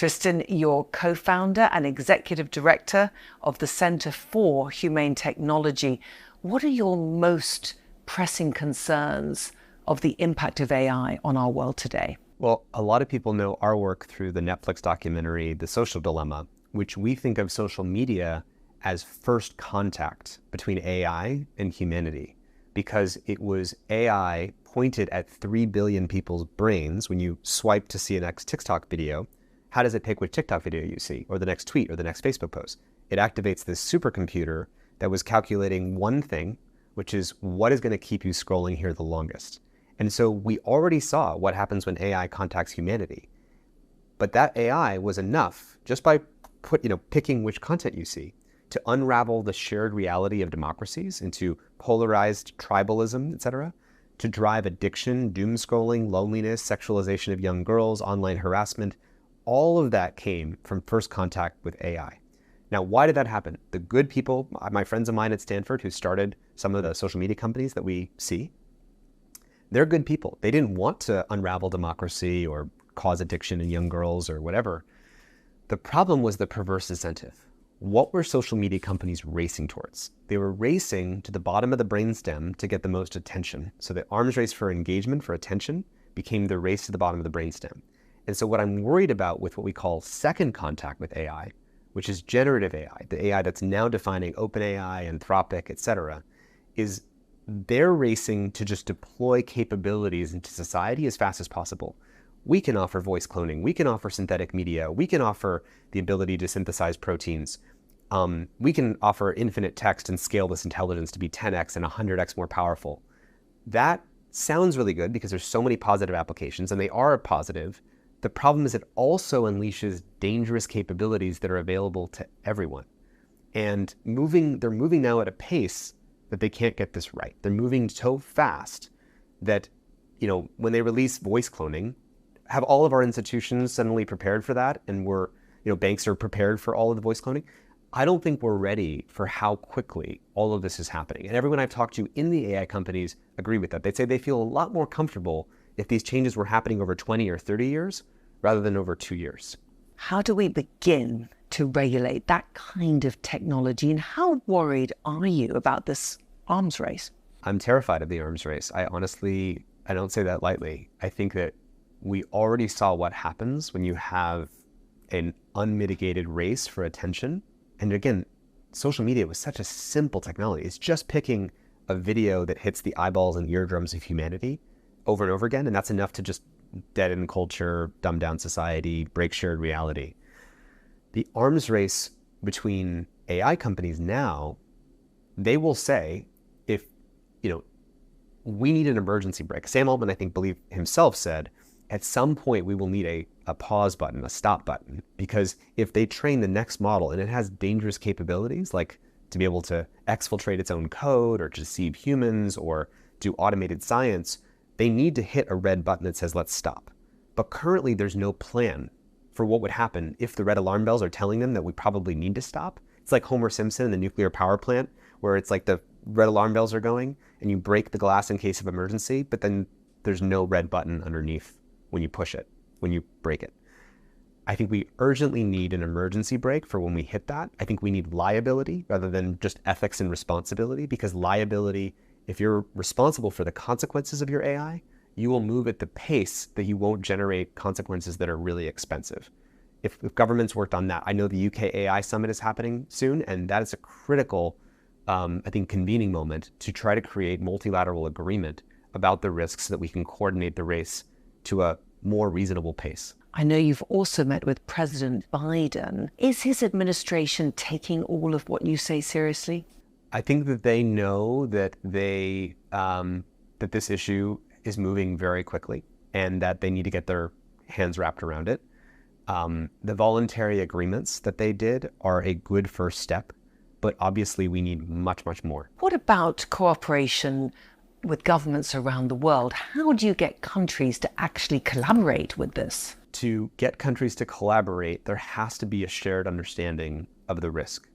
Tristan, you're co-founder and executive director of the Center for Humane Technology. What are your most pressing concerns of the impact of AI on our world today? Well, a lot of people know our work through the Netflix documentary, The Social Dilemma, which we think of social media as first contact between AI and humanity, because it was AI pointed at 3 billion people's brains. When you swipe to see a next TikTok video, how does it pick which TikTok video you see, or the next tweet, or the next Facebook post? It activates this supercomputer that was calculating one thing, which is what is going to keep you scrolling here the longest. And so we already saw what happens when AI contacts humanity. But that AI was enough, just by picking which content you see, to unravel the shared reality of democracies into polarized tribalism, etc., to drive addiction, doom scrolling, loneliness, sexualization of young girls, online harassment. All of that came from first contact with AI. Now, why did that happen? The good people, my friends of mine at Stanford who started some of the social media companies that we see, they're good people. They didn't want to unravel democracy or cause addiction in young girls or whatever. The problem was the perverse incentive. What were social media companies racing towards? They were racing to the bottom of the brainstem to get the most attention. So the arms race for engagement, for attention, became the race to the bottom of the brainstem. And so what I'm worried about with what we call second contact with AI, which is generative AI, the AI that's now defining OpenAI, Anthropic, et cetera, is they're racing to just deploy capabilities into society as fast as possible. We can offer voice cloning. We can offer synthetic media. We can offer the ability to synthesize proteins. We can offer infinite text and scale this intelligence to be 10x and 100x more powerful. That sounds really good because there's so many positive applications, and they are positive. The problem is it also unleashes dangerous capabilities that are available to everyone. And they're moving now at a pace that they can't get this right. They're moving so fast that, when they release voice cloning, have all of our institutions suddenly prepared for that? And banks are prepared for all of the voice cloning? I don't think we're ready for how quickly all of this is happening. And everyone I've talked to in the AI companies agree with that. They'd say they feel a lot more comfortable if these changes were happening over 20 or 30 years rather than over 2 years. How do we begin to regulate that kind of technology? And how worried are you about this arms race? I'm terrified of the arms race. I don't say that lightly. I think that we already saw what happens when you have an unmitigated race for attention. And again, social media was such a simple technology. It's just picking a video that hits the eyeballs and eardrums of humanity over and over again. And that's enough to just deaden culture, dumb down society, break shared reality. The arms race between AI companies now, they will say, if, we need an emergency brake. Sam Altman, I think, himself said, at some point we will need a pause button, a stop button, because if they train the next model and it has dangerous capabilities, like to be able to exfiltrate its own code or to deceive humans or do automated science, they need to hit a red button that says, let's stop. But currently there's no plan for what would happen if the red alarm bells are telling them that we probably need to stop. It's like Homer Simpson in the nuclear power plant, where it's like the red alarm bells are going and you break the glass in case of emergency, but then there's no red button underneath when you push it, when you break it. I think we urgently need an emergency brake for when we hit that. I think we need liability rather than just ethics and responsibility, because liability, if you're responsible for the consequences of your AI, you will move at the pace that you won't generate consequences that are really expensive. If governments worked on that, I know the UK AI Summit is happening soon, and that is a critical, convening moment to try to create multilateral agreement about the risks so that we can coordinate the race to a more reasonable pace. I know you've also met with President Biden. Is his administration taking all of what you say seriously? I think that they know that that this issue is moving very quickly and that they need to get their hands wrapped around it. The voluntary agreements that they did are a good first step, but obviously we need much, much more. What about cooperation with governments around the world? How do you get countries to actually collaborate with this? To get countries to collaborate, there has to be a shared understanding of the risk.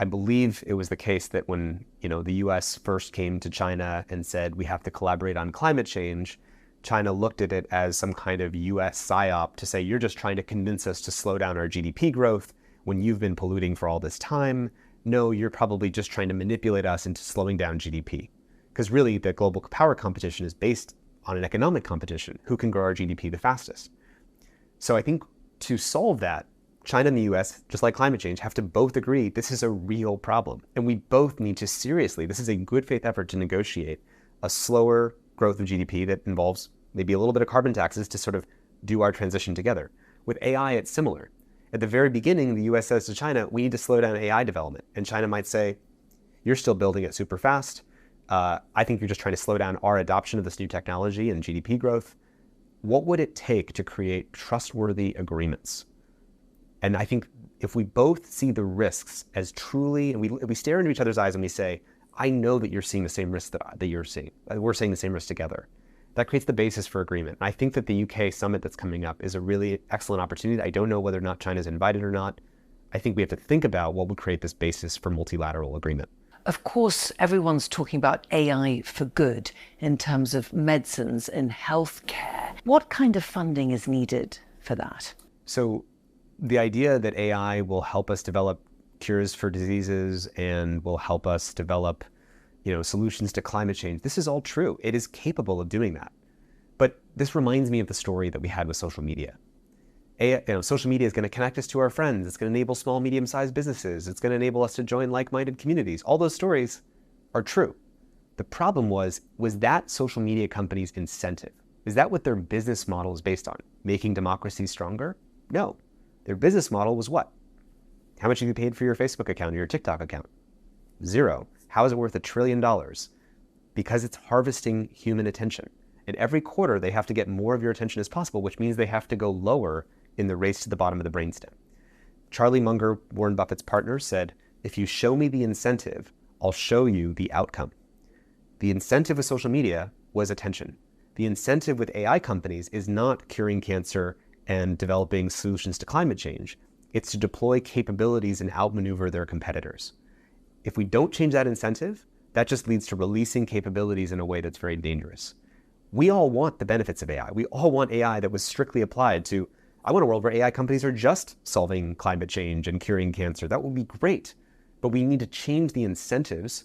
I believe it was the case that when the US first came to China and said we have to collaborate on climate change, China looked at it as some kind of US psyop to say, you're just trying to convince us to slow down our GDP growth when you've been polluting for all this time. No, you're probably just trying to manipulate us into slowing down GDP. Because really, the global power competition is based on an economic competition. Who can grow our GDP the fastest? So I think to solve that, China and the US, just like climate change, have to both agree this is a real problem. And we both need to seriously, this is a good faith effort to negotiate a slower growth of GDP that involves maybe a little bit of carbon taxes to sort of do our transition together. With AI, it's similar. At the very beginning, the US says to China, we need to slow down AI development. And China might say, you're still building it super fast. I think you're just trying to slow down our adoption of this new technology and GDP growth. What would it take to create trustworthy agreements? And I think if we both see the risks as truly, and we stare into each other's eyes and we say, I know that you're seeing the same risks that you're seeing. We're seeing the same risks together. That creates the basis for agreement. And I think that the UK summit that's coming up is a really excellent opportunity. I don't know whether or not China's invited or not. I think we have to think about what would create this basis for multilateral agreement. Of course, everyone's talking about AI for good in terms of medicines and healthcare. What kind of funding is needed for that? So the idea that AI will help us develop cures for diseases and will help us develop, solutions to climate change, this is all true. It is capable of doing that. But this reminds me of the story that we had with social media. Social media is going to connect us to our friends. It's going to enable small, medium-sized businesses. It's going to enable us to join like-minded communities. All those stories are true. The problem was that social media companies' incentive? Is that what their business model is based on? Making democracies stronger? No. Their business model was what? How much have you paid for your Facebook account or your TikTok account? 0. How is it worth $1 trillion? Because it's harvesting human attention. And every quarter, they have to get more of your attention as possible, which means they have to go lower in the race to the bottom of the brainstem. Charlie Munger, Warren Buffett's partner, said, if you show me the incentive, I'll show you the outcome. The incentive with social media was attention. The incentive with AI companies is not curing cancer and developing solutions to climate change. It's to deploy capabilities and outmaneuver their competitors. If we don't change that incentive, that just leads to releasing capabilities in a way that's very dangerous. We all want the benefits of AI. We all want AI that was strictly applied to, I want a world where AI companies are just solving climate change and curing cancer. That would be great. But we need to change the incentives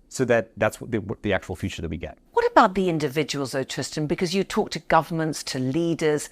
so that that's the actual future that we get. What about the individuals, though, Tristan? Because you talk to governments, to leaders.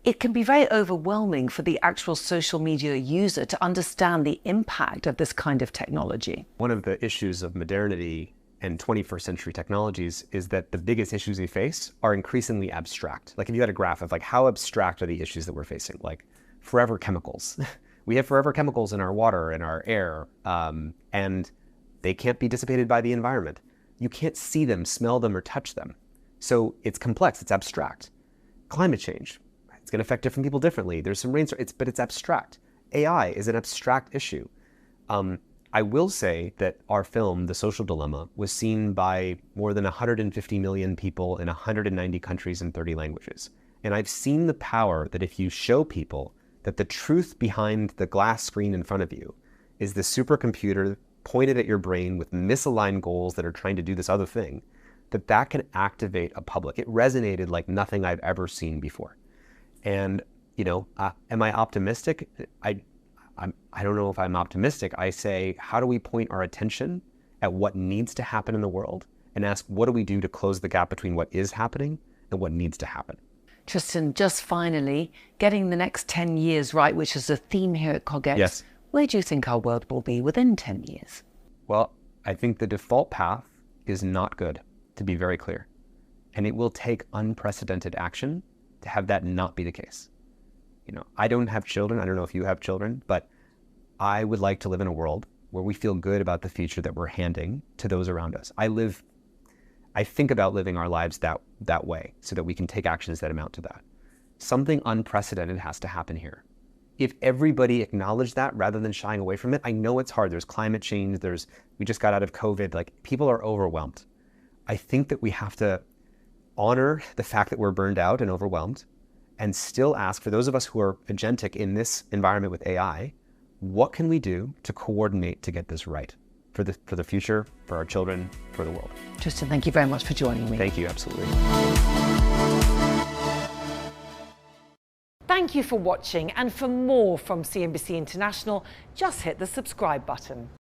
It can be very overwhelming for the actual social media user to understand the impact of this kind of technology. One of the issues of modernity and 21st century technologies is that the biggest issues we face are increasingly abstract. Like if you had a graph of how abstract are the issues that we're facing, like forever chemicals. We have forever chemicals in our water, in our air, and they can't be dissipated by the environment. You can't see them, smell them, or touch them. So it's complex, it's abstract. Climate change, it's going to affect different people differently. There's some rainstorms, but it's abstract. AI is an abstract issue. I will say that our film, The Social Dilemma, was seen by more than 150 million people in 190 countries and 30 languages. And I've seen the power that if you show people that the truth behind the glass screen in front of you is the supercomputer pointed at your brain with misaligned goals that are trying to do this other thing, that can activate a public. It resonated like nothing I've ever seen before. And, am I optimistic? I don't know if I'm optimistic. I say, how do we point our attention at what needs to happen in the world and ask, what do we do to close the gap between what is happening and what needs to happen? Tristan, just finally, getting the next 10 years right, which is a theme here at CogX. Yes. Where do you think our world will be within 10 years? Well, I think the default path is not good, to be very clear. And it will take unprecedented action to have that not be the case. I don't have children. I don't know if you have children, but I would like to live in a world where we feel good about the future that we're handing to those around us. I think about living our lives that way so that we can take actions that amount to that. Something unprecedented has to happen here. If everybody acknowledged that rather than shying away from it, I know it's hard. There's climate change. We just got out of COVID. People are overwhelmed. I think that we have to honor the fact that we're burned out and overwhelmed and still ask, for those of us who are agentic in this environment with AI, what can we do to coordinate to get this right for the future, for our children, for the world? Tristan, thank you very much for joining me. Thank you, absolutely. Thank you for watching, and for more from CNBC International, just hit the subscribe button.